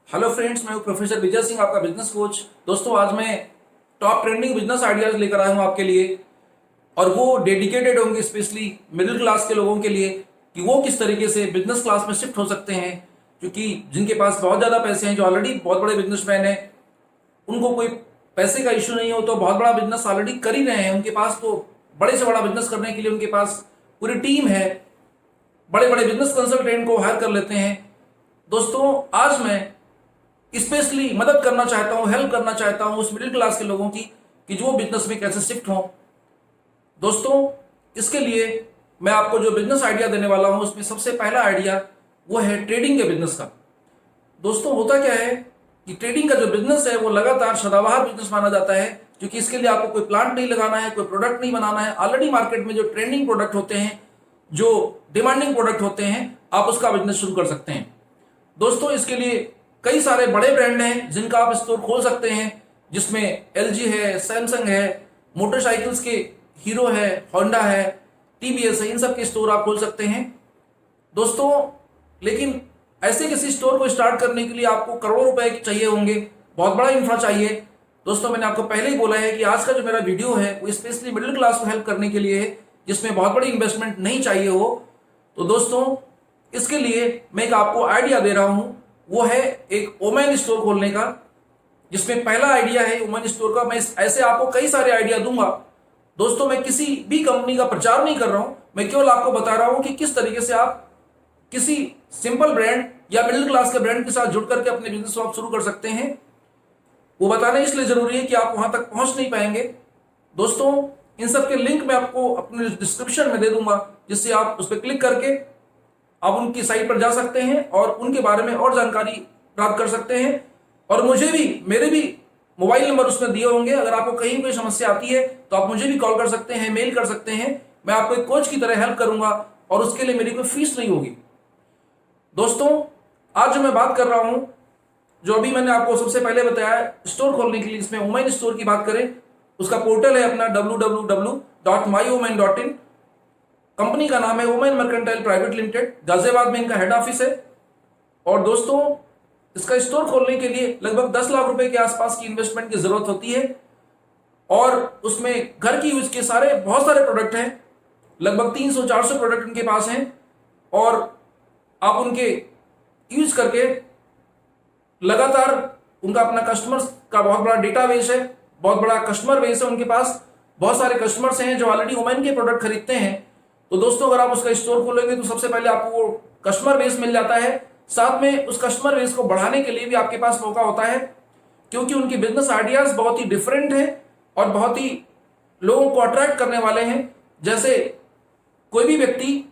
Hello friends, मैं हूं professor Vijay Singh, आपका बिजनेस कोच। दोस्तों, आज मैं टॉप ट्रेंडिंग बिजनेस आइडियाज लेकर आया हूं आपके लिए, और वो डेडिकेटेड होंगे स्पेशली मिडिल क्लास के लोगों के लिए कि वो किस तरीके से बिजनेस क्लास में शिफ्ट हो सकते हैं। क्योंकि जिनके पास बहुत ज़्यादा पैसे हैं, जो ऑलरेडी बहुत बड़े बिजनेसमैन हैं, उनको कोई पैसे का इशू नहीं हो तो बहुत बड़ा बिजनेस ऑलरेडी कर ही रहे हैं। उनके पास तो बड़े से बड़ा बिजनेस करने के लिए उनके पास पूरी टीम है, बड़े बड़े बिजनेस कंसल्टेंट को हायर कर लेते हैं। दोस्तों, आज मैं स्पेशली मदद करना चाहता हूं, हेल्प करना चाहता हूं उस मिडिल क्लास के लोगों की कि जो बिजनेस में कैसे शिफ्ट हों। दोस्तों, इसके लिए मैं आपको जो बिजनेस आइडिया देने वाला हूं, उसमें सबसे पहला आइडिया वो है ट्रेडिंग के बिजनेस का। दोस्तों, होता क्या है कि ट्रेडिंग का जो बिजनेस है वो लगातार सदाबहार बिजनेस माना जाता है, क्योंकि इसके लिए आपको कोई प्लांट नहीं लगाना है, कोई प्रोडक्ट नहीं बनाना है। ऑलरेडी मार्केट में जो ट्रेंडिंग प्रोडक्ट होते हैं, जो डिमांडिंग प्रोडक्ट होते हैं, आप उसका बिजनेस शुरू कर सकते हैं। दोस्तों, इसके लिए कई सारे बड़े ब्रांड हैं जिनका आप स्टोर खोल सकते हैं, जिसमें एलजी है, सैमसंग है, मोटरसाइकिल्स के हीरो है, होंडा है, टीवीएस है, इन सब के स्टोर आप खोल सकते हैं। दोस्तों, लेकिन ऐसे किसी स्टोर को स्टार्ट करने के लिए आपको करोड़ों रुपए चाहिए होंगे, बहुत बड़ा इंफ्रा चाहिए। दोस्तों, मैंने आपको पहले ही बोला है कि आज का जो मेरा वीडियो है वो स्पेशली मिडिल क्लास को हेल्प करने के लिए है, जिसमें बहुत बड़ी इन्वेस्टमेंट नहीं चाहिए हो। तो दोस्तों, इसके लिए मैं एक आपको आइडिया दे रहा हूं, वो है एक ओमेन स्टोर खोलने का, जिसमें पहला आइडिया है ओमेन स्टोर का। मैं ऐसे आपको कई सारे आइडिया दूंगा। दोस्तों, मैं किसी भी कंपनी का प्रचार नहीं कर रहा हूं, मैं केवल आपको बता रहा हूं कि किस तरीके से आप किसी सिंपल ब्रांड या मिडिल क्लास के ब्रांड के साथ जुड़ करके अपने बिजनेस को आप शुरू कर सकते हैं। वो बताना इसलिए जरूरी है कि आप वहां तक पहुंच नहीं पाएंगे। दोस्तों, इन सब के लिंक मैं आपको अपने डिस्क्रिप्शन में दे दूंगा, जिससे आप उस पर क्लिक करके आप उनकी साइट पर जा सकते हैं और उनके बारे में और जानकारी प्राप्त कर सकते हैं। और मेरे भी मोबाइल नंबर उसमें दिए होंगे। अगर आपको कहीं कोई समस्या आती है तो आप मुझे भी कॉल कर सकते हैं, मेल कर सकते हैं। मैं आपको एक कोच की तरह हेल्प करूंगा और उसके लिए मेरी कोई फीस नहीं होगी। दोस्तों, आज जो मैं बात कर रहा हूं, जो अभी मैंने आपको सबसे पहले बताया स्टोर खोलने के लिए, इसमें वुमेन स्टोर की बात करें, उसका पोर्टल है अपना www.myomen.in। कंपनी का नाम है women mercantile private limited, Ghaziabad में इनका हेड ऑफिस है। और दोस्तों, इसका स्टोर खोलने के लिए लगभग 10 लाख रुपए के आसपास की इन्वेस्टमेंट की जरूरत होती है, और उसमें घर की यूज के बहुत सारे प्रोडक्ट हैं, लगभग 300-400 प्रोडक्ट उनके पास हैं, और आप उनके यूज करके लगातार उनका अपना कस्टमर्स का बहुत बड़ा डेटाबेस है, बहुत बड़ा कस्टमर बेस है उनके पास। बहुत सारे कस्टमर्स हैं जो ऑलरेडी वुमेन के प्रोडक्ट खरीदते हैं। तो दोस्तों, अगर आप उसका स्टोर खोलेंगे तो सबसे पहले आपको वो कस्टमर बेस मिल जाता है। साथ में उस कस्टमर बेस को बढ़ाने के लिए भी आपके पास मौका होता है, क्योंकि उनके बिजनेस आइडियाज बहुत ही डिफरेंट हैं और बहुत ही लोगों को अट्रैक्ट करने वाले हैं। जैसे कोई भी व्यक्ति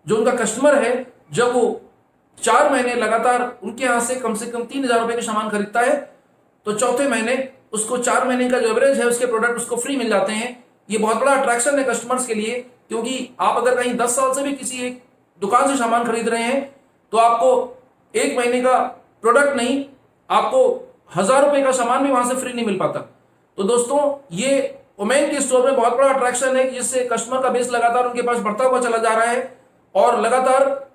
जो उनका कस्टमर है, जब वो 4 महीने लगातार उनके यहां से कम 3,000 रुपए के सामान खरीदता है, तो चौथे महीने उसको 4 महीने का जो एवरेज है उसके प्रोडक्ट उसको फ्री मिल जाते हैं। ये बहुत बड़ा अट्रैक्शन है कस्टमर्स के लिए, क्योंकि आप अगर कहीं 10 साल से भी किसी एक दुकान से सामान खरीद रहे हैं तो आपको 1 महीने का प्रोडक्ट नहीं, आपको 1,000 रुपए का सामान भी वहां से फ्री नहीं मिल पाता। तो दोस्तों, ये वुमेन के स्टोर में बहुत बड़ा अट्रैक्शन है, जिससे कस्टमर का बेस लगातार उनके पास बढ़ता हुआ चला जा रहा है और लगातार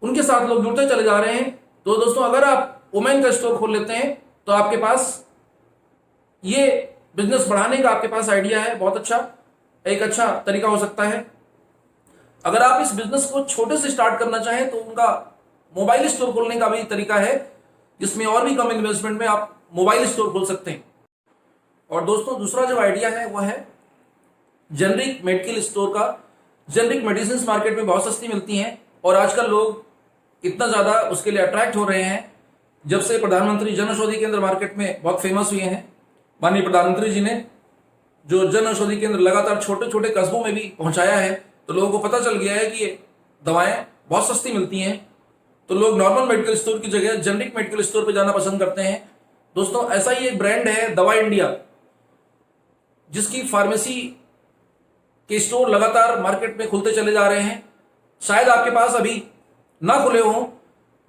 उनके साथ लोग जुड़ते चले जा रहे हैं। तो दोस्तों, अगर आप वुमेन का स्टोर खोल लेते हैं तो आपके पास ये बिजनेस बढ़ाने का आपके पास आइडिया है, बहुत अच्छा एक अच्छा तरीका हो सकता है। अगर आप इस बिजनेस को छोटे से स्टार्ट करना चाहें तो उनका मोबाइल स्टोर खोलने का भी तरीका है, जिसमें और भी कम इन्वेस्टमेंट में आप मोबाइल स्टोर खोल सकते हैं। और दोस्तों, दूसरा जो आइडिया है वो है जेनरिक मेडिकल स्टोर का। जेनरिक मेडिसिन मार्केट में बहुत सस्ती मिलती हैं, और आजकल लोग इतना ज्यादा उसके लिए अट्रैक्ट हो रहे हैं जब से प्रधानमंत्री जन औषधि केंद्र मार्केट में बहुत फेमस हुए हैं। माननीय प्रधानमंत्री जी ने जो जन औषधि केंद्र लगातार छोटे छोटे कस्बों में भी पहुंचाया है, तो लोगों को पता चल गया है कि ये दवाएं बहुत सस्ती मिलती हैं। तो लोग नॉर्मल मेडिकल स्टोर की जगह जेनरिक मेडिकल स्टोर पर जाना पसंद करते हैं। दोस्तों, ऐसा ही एक ब्रांड है दवा इंडिया, जिसकी फार्मेसी के स्टोर लगातार मार्केट में खुलते चले जा रहे हैं। शायद आपके पास अभी ना खुले हों,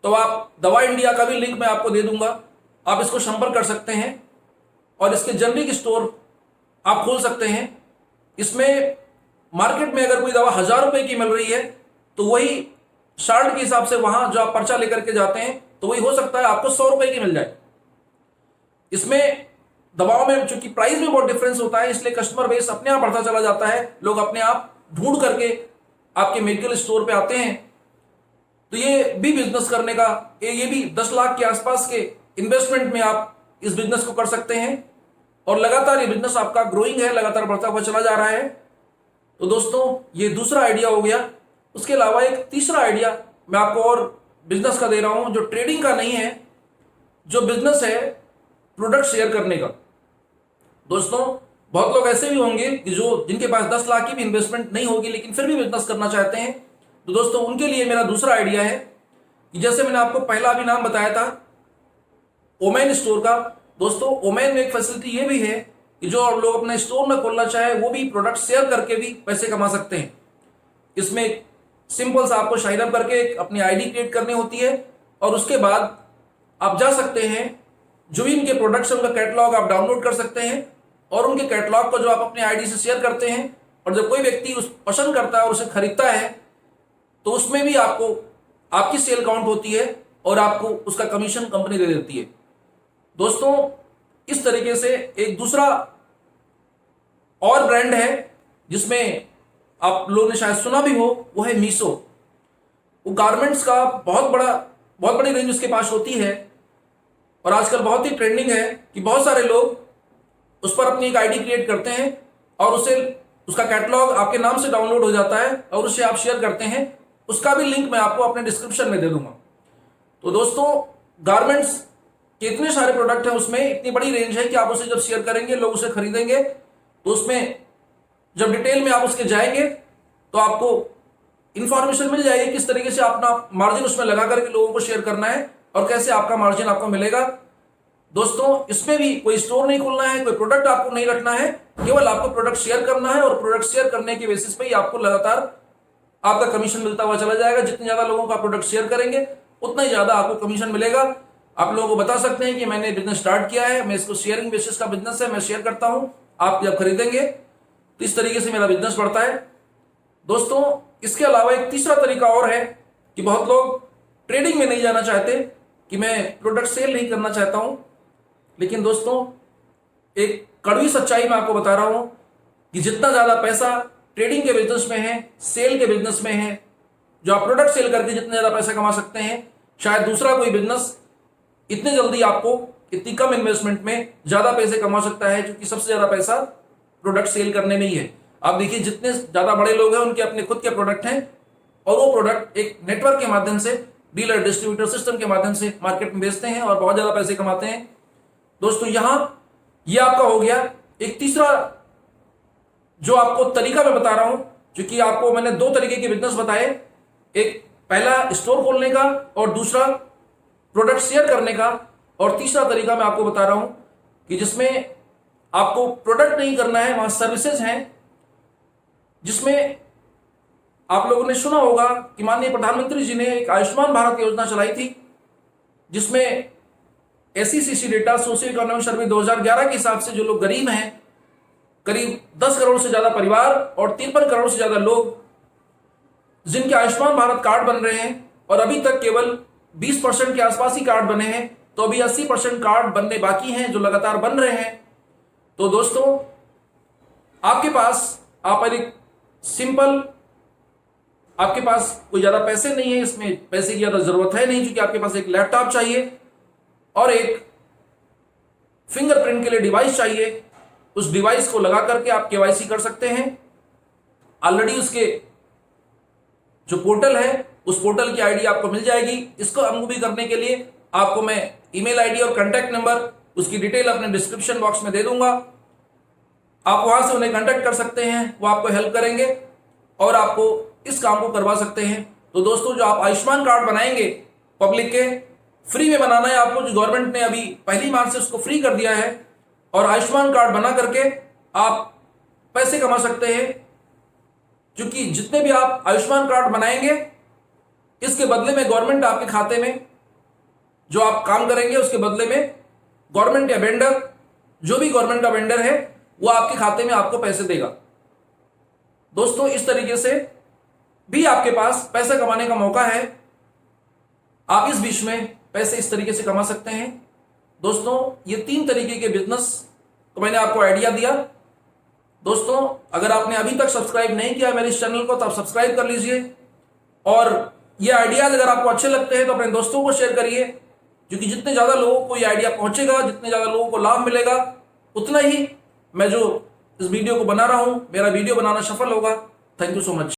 तो आप दवा इंडिया का भी लिंक मैं आपको दे दूंगा, आप इसको संपर्क कर सकते हैं और इसके जेनरिक स्टोर आप खोल सकते हैं। इसमें मार्केट में अगर कोई दवा 1,000 रुपए की मिल रही है, तो वही 60 के हिसाब से वहां जो आप पर्चा लेकर के जाते हैं तो वही हो सकता है आपको 100 रुपए की मिल जाए। इसमें दवाओं में चूंकि प्राइस में बहुत डिफरेंस होता है, इसलिए कस्टमर बेस अपने आप बढ़ता चला जाता है, लोग अपने आप ढूंढ करके आपके मेडिकल स्टोर पे आते हैं। तो ये भी बिजनेस करने का, ये भी 10 लाख के आसपास के इन्वेस्टमेंट में आप इस बिजनेस को कर सकते हैं और लगातार ये बिजनेस आपका ग्रोइंग है, लगातार बढ़ता हुआ चला जा रहा है। तो दोस्तों ये दूसरा आइडिया हो गया। उसके अलावा एक तीसरा आइडिया मैं आपको और बिजनेस का दे रहा हूं, जो ट्रेडिंग का नहीं है, जो बिजनेस है प्रोडक्ट शेयर करने का। दोस्तों बहुत लोग ऐसे भी होंगे कि जिनके पास 10 लाख की भी इन्वेस्टमेंट नहीं होगी लेकिन फिर भी बिजनेस करना चाहते हैं। तो दोस्तों उनके लिए मेरा दूसरा आइडिया है कि जैसे मैंने आपको पहला भी नाम बताया था ओमेन स्टोर का। दोस्तों ओमेन में एक फैसिलिटी ये भी है कि जो लोग अपने स्टोर में खोलना चाहे वो भी प्रोडक्ट शेयर करके भी पैसे कमा सकते हैं। इसमें सिंपल सा आपको साइन अप करके अपनी आईडी क्रिएट करनी होती है और उसके बाद आप जा सकते हैं, जो भी इनके प्रोडक्ट्स है उनका कैटलॉग आप डाउनलोड कर सकते हैं और उनके कैटलॉग को जो आप अपनी आईडी से शेयर करते हैं और जब कोई व्यक्ति उस पसंद करता है और उसे खरीदता है तो उसमें भी आपको आपकी सेल काउंट होती है और आपको उसका कमीशन कंपनी दे देती है। दोस्तों इस तरीके से एक दूसरा और ब्रांड है जिसमें आप लोगों ने शायद सुना भी हो, वो है मीशो। वो गारमेंट्स का बहुत बड़ी रेंज उसके पास होती है और आजकल बहुत ही ट्रेंडिंग है कि बहुत सारे लोग उस पर अपनी एक आईडी क्रिएट करते हैं और उसका कैटलॉग आपके नाम से डाउनलोड हो जाता है और उसे आप शेयर करते हैं। उसका भी लिंक मैं आपको अपने डिस्क्रिप्शन में दे दूंगा। तो दोस्तों गारमेंट्स के इतने सारे प्रोडक्ट हैं, उसमें इतनी बड़ी रेंज है कि आप उसे जब शेयर करेंगे लोग उसे खरीदेंगे। तो उसमें जब डिटेल में आप उसके जाएंगे तो आपको इंफॉर्मेशन मिल जाएगी किस तरीके से अपना मार्जिन उसमें लगा करके लोगों को शेयर करना है और कैसे आपका मार्जिन आपको मिलेगा। दोस्तों इसमें भी कोई स्टोर नहीं खोलना है, कोई प्रोडक्ट आपको नहीं रखना है, केवल आपको प्रोडक्ट शेयर करना है और प्रोडक्ट शेयर करने के बेसिस पे ही आपको लगातार आपका कमीशन मिलता हुआ चला जाएगा। जितने ज्यादा लोगों का प्रोडक्ट शेयर करेंगे उतना ही ज्यादा आपको कमीशन मिलेगा। आप लोगों को बता सकते हैं कि मैंने बिजनेस स्टार्ट किया है, मैं इसको शेयरिंग बेसिस का बिजनेस है, मैं शेयर करता हूं, आप जब खरीदेंगे तो इस तरीके से मेरा बिजनेस बढ़ता है। दोस्तों इसके अलावा एक तीसरा तरीका और है कि बहुत लोग ट्रेडिंग में नहीं जाना चाहते कि मैं प्रोडक्ट सेल नहीं करना चाहता हूं, लेकिन दोस्तों एक कड़वी सच्चाई मैं आपको बता रहा हूं कि जितना ज्यादा पैसा ट्रेडिंग के बिजनेस में है, सेल के बिजनेस में है, जो आप प्रोडक्ट सेल करके जितने ज्यादा पैसा कमा सकते हैं, शायद दूसरा कोई बिजनेस इतने जल्दी आपको इतनी कम इन्वेस्टमेंट में ज्यादा पैसे कमा सकता है, क्योंकि सबसे ज्यादा पैसा प्रोडक्ट सेल करने में ही है। आप देखिए जितने ज्यादा बड़े लोग हैं उनके अपने खुद के प्रोडक्ट हैं और वो प्रोडक्ट एक नेटवर्क के माध्यम से, डीलर डिस्ट्रीब्यूटर सिस्टम के माध्यम से मार्केट में बेचते हैं और बहुत ज्यादा पैसे कमाते हैं। दोस्तों यहां ये आपका हो गया एक तीसरा जो आपको तरीका मैं बता रहा हूं, क्योंकि आपको मैंने दो तरीके के बिजनेस बताए, एक पहला स्टोर खोलने का और दूसरा प्रोडक्ट शेयर करने का, और तीसरा तरीका मैं आपको बता रहा हूं कि जिसमें आपको प्रोडक्ट नहीं करना है, वहां सर्विसेज हैं, जिसमें आप लोगों ने सुना होगा कि माननीय प्रधानमंत्री जी ने एक आयुष्मान भारत योजना चलाई थी, जिसमें SECC data social economic survey 2011 के हिसाब से जो लोग गरीब हैं, करीब 10 करोड़ से ज्यादा परिवार और 53 करोड़ से ज्यादा लोग जिनके आयुष्मान भारत कार्ड बन रहे हैं, और अभी तक केवल 20% के आसपास ही कार्ड बने हैं, तो अभी 80% कार्ड बनने बाकी हैं जो लगातार बन रहे हैं। तो दोस्तों आपके पास एक सिंपल, आपके पास कोई ज्यादा पैसे नहीं है, इसमें पैसे की ज्यादा जरूरत है नहीं, क्योंकि आपके पास एक लैपटॉप चाहिए और एक फिंगरप्रिंट के लिए डिवाइस चाहिए। उस डिवाइस को लगा करके आप KYC कर सकते हैं। ऑलरेडी उसके जो पोर्टल है उस पोर्टल की आईडी आपको मिल जाएगी। इसको अनमूवी करने के लिए आपको मैं ईमेल आईडी और कांटेक्ट नंबर, उसकी डिटेल अपने डिस्क्रिप्शन बॉक्स में दे दूंगा। आप वहां से उन्हें कांटेक्ट कर सकते हैं, वो आपको हेल्प करेंगे और आपको इस काम को करवा सकते हैं। तो दोस्तों जो आप आयुष्मान कार्ड बनाएंगे पब्लिक के, फ्री में बनाना है आपको, जो गवर्नमेंट ने अभी 1 मार्च से उसको फ्री कर दिया है, और आयुष्मान कार्ड बना करके आप पैसे कमा सकते हैं। क्योंकि जितने भी आप आयुष्मान कार्ड बनाएंगे, इसके बदले में गवर्नमेंट आपके खाते में, जो आप काम करेंगे उसके बदले में गवर्नमेंट या वेंडर, जो भी गवर्नमेंट का वेंडर है, वो आपके खाते में आपको पैसे देगा। दोस्तों इस तरीके से भी आपके पास पैसा कमाने का मौका है। आप इस बीच में पैसे इस तरीके से कमा सकते हैं। दोस्तों ये 3 तरीके के बिजनेस तो मैंने आपको आइडिया दिया। दोस्तों अगर आपने अभी तक सब्सक्राइब नहीं किया मेरे इस चैनल को तो आप सब्सक्राइब कर लीजिए, और ये आइडियाज अगर आपको अच्छे लगते हैं तो अपने दोस्तों को शेयर करिए, क्योंकि जितने ज़्यादा लोगों को ये आइडिया पहुंचेगा, जितने ज़्यादा लोगों को लाभ मिलेगा, उतना ही मैं जो इस वीडियो को बना रहा हूं, मेरा वीडियो बनाना सफल होगा। Thank you so much.